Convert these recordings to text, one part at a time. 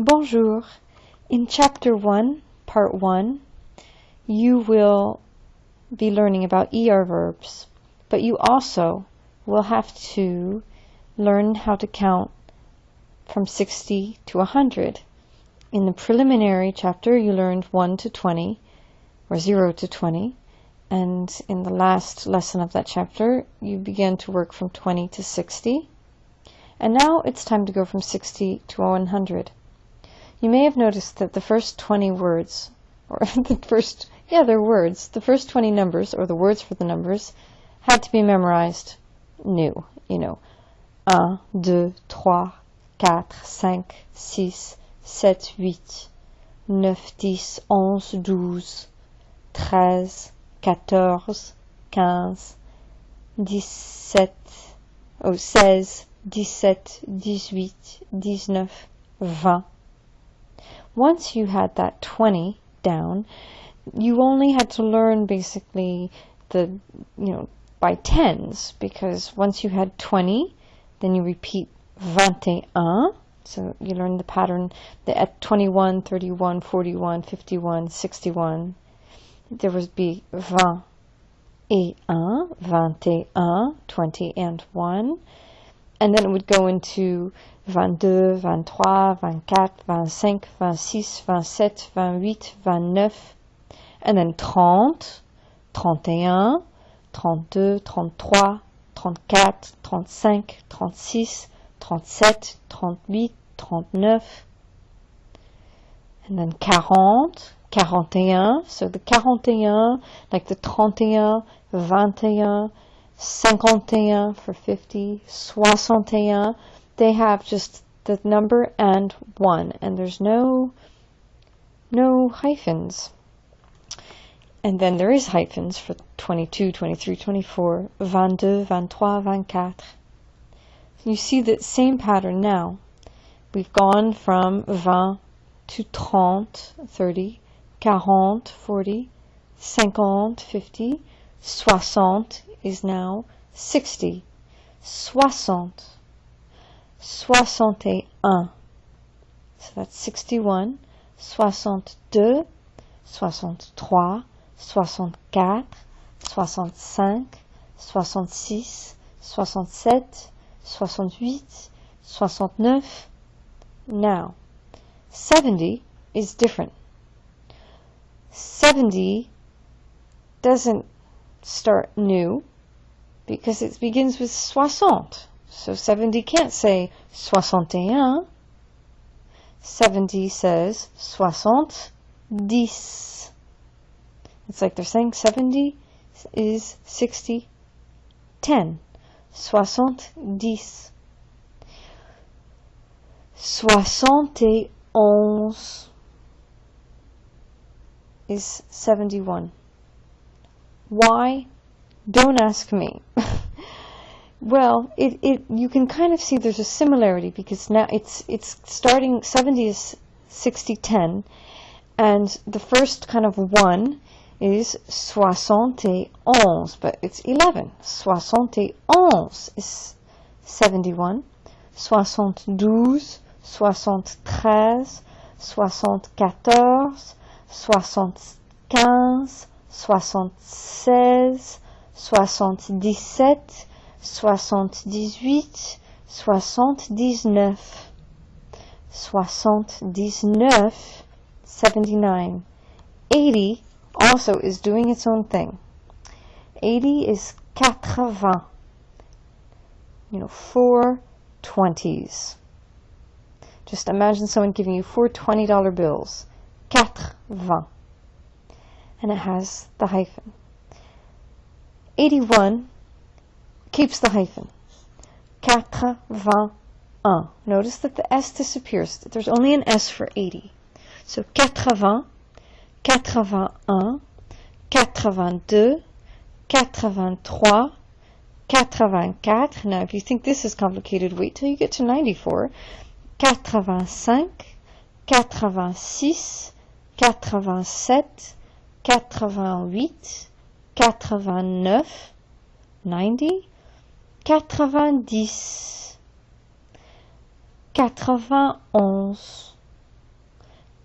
Bonjour. In Chapter 1, Part 1, you will be learning about ER verbs, but you also will have to learn how to count from 60 to 100. In the preliminary chapter, you learned 1 to 20, or 0 to 20, and in the last lesson of that chapter, you began to work from 20 to 60, and now it's time to go from 60 to 100. You may have noticed that the first 20 words, or the first 20 numbers, or the words for the numbers, had to be memorized new. 1, 2, 3, 4, 5, 6, 7, 8, 9, 10, 11, 12, 13, 14, 15, 16, 17, 18, 19, 20. Once you had that 20 down, you only had to learn basically by tens, because once you had 20, then you repeat 21. So you learn the pattern at 21, 31, 41, 51, 61. There would be 20 et 1, 21, 20 and 1. And then it would go into 22, 23, 24, 25, 26, 27, 28, 29, and then 30, 31, 32, 33, 34, 35, 36, 37, 38, 39, and then 40, 41, so the 41, like the 31, 21, 51 for 50, 61, they have just the number and 1, and there's no hyphens. And then there is hyphens for 22, 23, 24, 22, 23, 24. You see the same pattern now. We've gone from 20 to 30, 40, 40, 50, 50, 60 is now 60, 60, 61, so that's 61, 62, 63, 64, 65, 66, 67, 68, 69. Now, 70 is different. 70 doesn't start new because it begins with 60. So 70 can't say 61. 70 says 70. It's like they're saying 70 is 60, 10. 70. 71 is 71. Why? Don't ask me. Well, you can kind of see there's a similarity, because now it's starting, 70 is 60, 10, and the first kind of 1 is 71, but it's 11. 71 is 71. 72, 73, 74, 75, 76, 77, 78, 79, 79, 79. 80 also is doing its own thing. 80 is 80. 4 20s. Just imagine someone giving you 4 $20 bills. 80. And it has the hyphen. 81 keeps the hyphen. 81. Notice that the S disappears. There's only an S for 80. So 80, 81, 82, 83, 84. Now, if you think this is complicated, wait till you get to 94. 85, 86, 87, 88, 89, 90, 90, 91,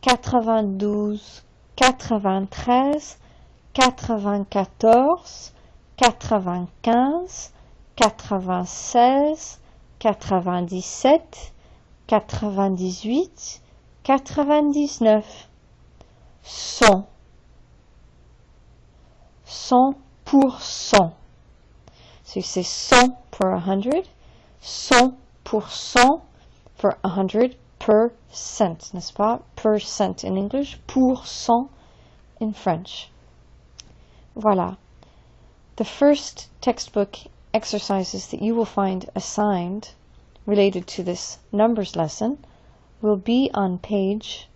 92, 93, 94, 95, 96, 97, 98, 99. 100. 100%. So you say 100 for 100, 100% for 100%, n'est-ce pas? Percent in English, pour cent in French. Voilà. The first textbook exercises that you will find assigned related to this numbers lesson will be on page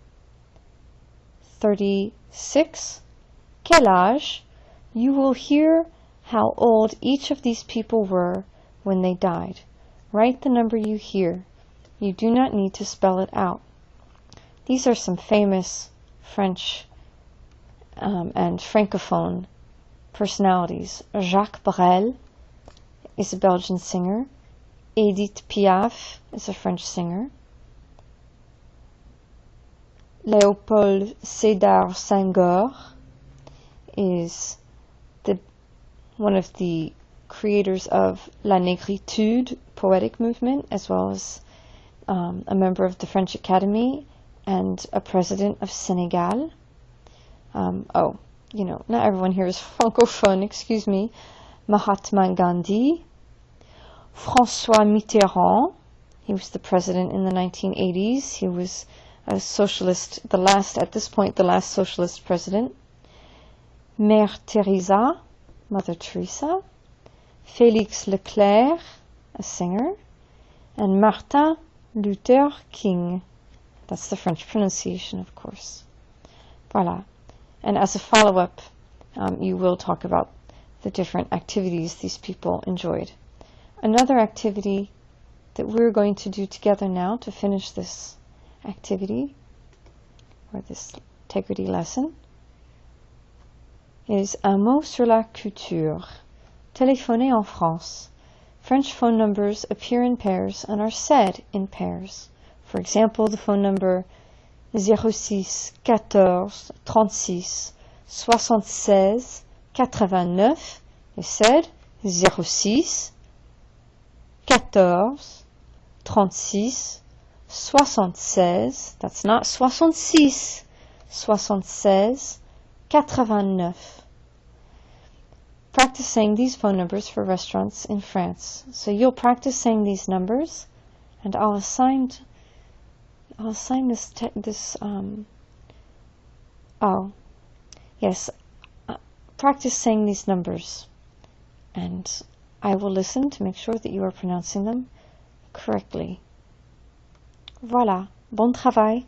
36. Quel âge? You will hear how old each of these people were when they died. Write the number you hear. You do not need to spell it out. These are some famous French and Francophone personalities. Jacques Brel is a Belgian singer. Edith Piaf is a French singer. Léopold Sédar Senghor is one of the creators of La Négritude poetic movement, as well as a member of the French Academy and a president of Senegal. Not everyone here is francophone, excuse me. Mahatma Gandhi. François Mitterrand. He was the president in the 1980s. He was a socialist, the last socialist president. Mère Teresa, Mother Teresa. Félix Leclerc, a singer. And Martin Luther King. That's the French pronunciation, of course. Voilà. And as a follow-up, you will talk about the different activities these people enjoyed. Another activity that we're going to do together now to finish this activity, or this integrity lesson, is un mot sur la culture. Téléphoner en France. French phone numbers appear in pairs and are said in pairs. For example, the phone number 06 14 36 76 89 is said 06 14 36 76, that's not 66, 76 89. Practice saying these phone numbers for restaurants in France. So you'll practice saying these numbers, and I'll assign practice saying these numbers, and I will listen to make sure that you are pronouncing them correctly. Voilà, bon travail.